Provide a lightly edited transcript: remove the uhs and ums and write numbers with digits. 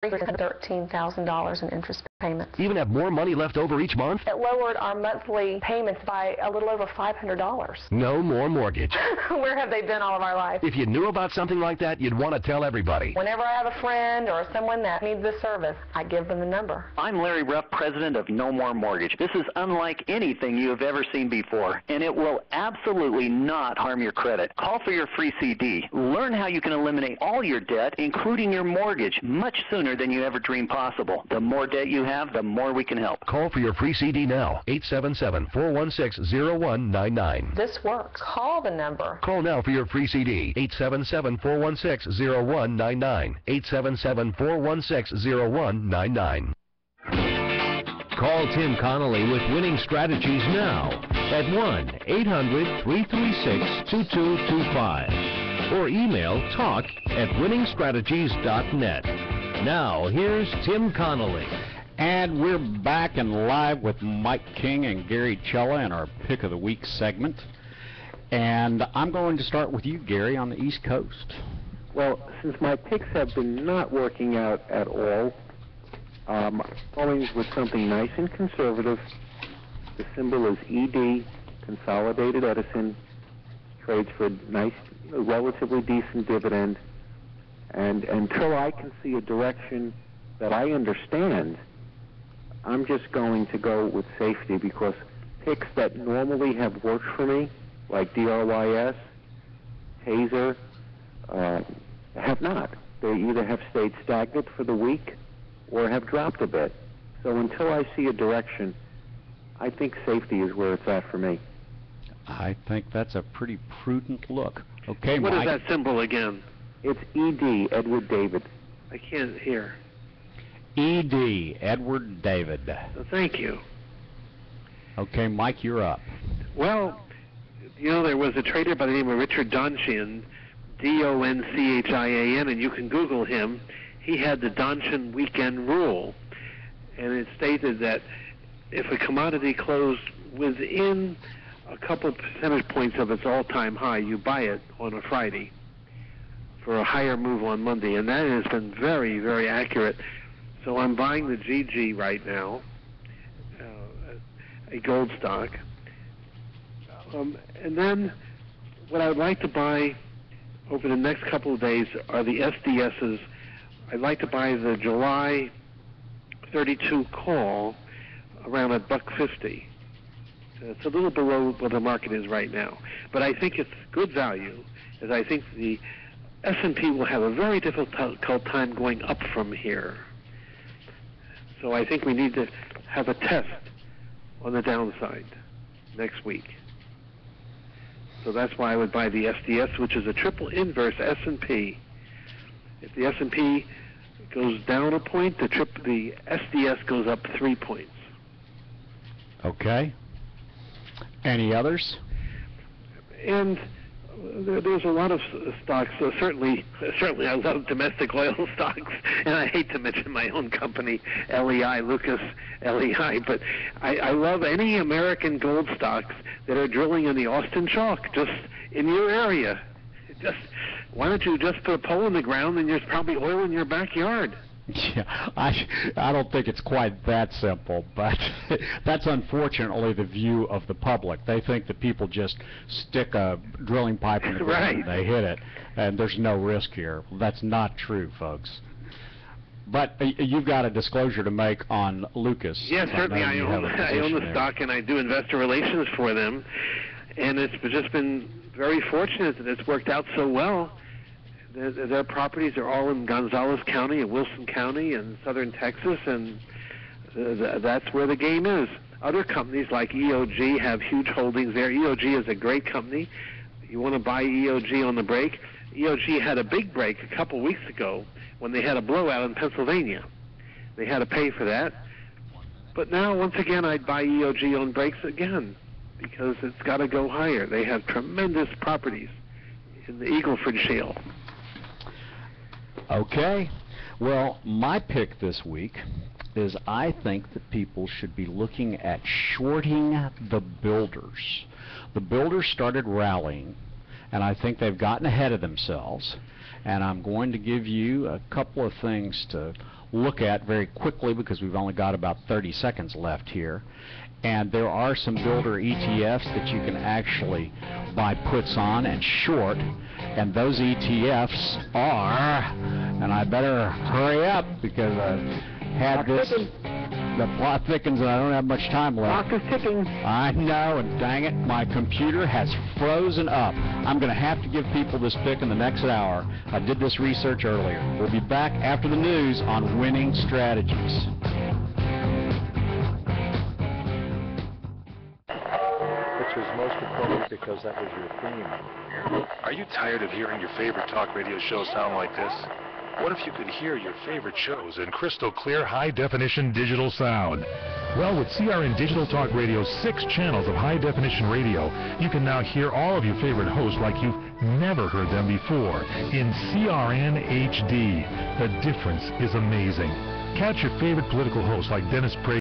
$13,000 in interest payments. Even have more money left over each month? It lowered our monthly payments by a little over $500. No more mortgage. Where have they been all of our life? If you knew about something like that, you'd want to tell everybody. Whenever I have a friend or someone that needs this service, I give them the number. I'm Larry Ruff, president of No More Mortgage. This is unlike anything you have ever seen before, and it will absolutely not harm your credit. Call for your free CD. Learn how you can eliminate all your debt, including your mortgage, much sooner than you ever dreamed possible. The more debt you have, the more we can help. Call for your free CD now. 877-416-0199. This works. Call the number. Call now for your free CD. 877-416-0199. 877-416-0199. Call Tim Connally with winning strategies now at 1-800-336-2225 or email talk@winningstrategies.net. Now, here's Tim Connally. And we're back and live with Mike King and Gary Cella in our Pick of the Week segment. And I'm going to start with you, Gary, on the East Coast. Well, since my picks have been not working out at all, going with something nice and conservative. The symbol is ED, Consolidated Edison, trades for a nice, relatively decent dividend. And until I can see a direction that I understand, I'm just going to go with safety, because picks that normally have worked for me, like DRYS, Taser, have not. They either have stayed stagnant for the week or have dropped a bit. So until I see a direction, I think safety is where it's at for me. I think that's a pretty prudent look. Okay, What Mike. is that symbol again? It's ED, Edward David. I can't hear. ED, Edward David. Thank you. Okay, Mike, you're up. Well, you know, there was a trader by the name of Richard Donchian, Donchian, and you can Google him. He had the Donchian weekend rule, and it stated that if a commodity closed within a couple percentage points of its all-time high, you buy it on a Friday for a higher move on Monday, and that has been very, very accurate. So I'm buying the GG right now, a gold stock. And then what I would like to buy over the next couple of days are the SDSs. I'd like to buy the July 32 call around $1.50. It's a little below what the market is right now, but I think it's good value, as I think the S&P will have a very difficult time going up from here. So I think we need to have a test on the downside next week. So that's why I would buy the SDS, which is a triple inverse S&P. If the S&P goes down a point, the SDS goes up 3 points. Okay. Any others? And there's a lot of stocks. Certainly I love domestic oil stocks, and I hate to mention my own company, LEI, Lucas LEI, but I love any American gold stocks that are drilling in the Austin Chalk, just in your area. Why don't you just put a pole in the ground and there's probably oil in your backyard? Yeah, I don't think it's quite that simple, but that's unfortunately the view of the public. They think that people just stick a drilling pipe in the ground and they hit it, and there's no risk here. That's not true, folks. But you've got a disclosure to make on Lucas. Yes, certainly. I own the stock, and I do investor relations for them, and it's just been very fortunate that it's worked out so well. Their properties are all in Gonzales County and Wilson County and southern Texas, and that's where the game is. Other companies like EOG have huge holdings there. EOG is a great company. You want to buy EOG on the break. EOG had a big break a couple weeks ago when they had a blowout in Pennsylvania. They had to pay for that. But now, once again, I'd buy EOG on breaks again because it's got to go higher. They have tremendous properties in the Eagleford Shale. Okay. Well, my pick this week is I think that people should be looking at shorting the builders. The builders started rallying, and I think they've gotten ahead of themselves. And I'm going to give you a couple of things to look at very quickly because we've only got about 30 seconds left here. And there are some builder ETFs that you can actually buy puts on and short. And those ETFs are, and I better hurry up because I've had this, the plot thickens and I don't have much time left. Clock is ticking. I know, and dang it, my computer has frozen up. I'm going to have to give people this pick in the next hour. I did this research earlier. We'll be back after the news on winning strategies. Which was most appropriate because that was your theme. Are you tired of hearing your favorite talk radio show sound like this? What if you could hear your favorite shows in crystal clear, high-definition digital sound? Well, with CRN Digital Talk Radio's 6 channels of high-definition radio, you can now hear all of your favorite hosts like you've never heard them before in CRN HD. The difference is amazing. Catch your favorite political hosts like Dennis Prager,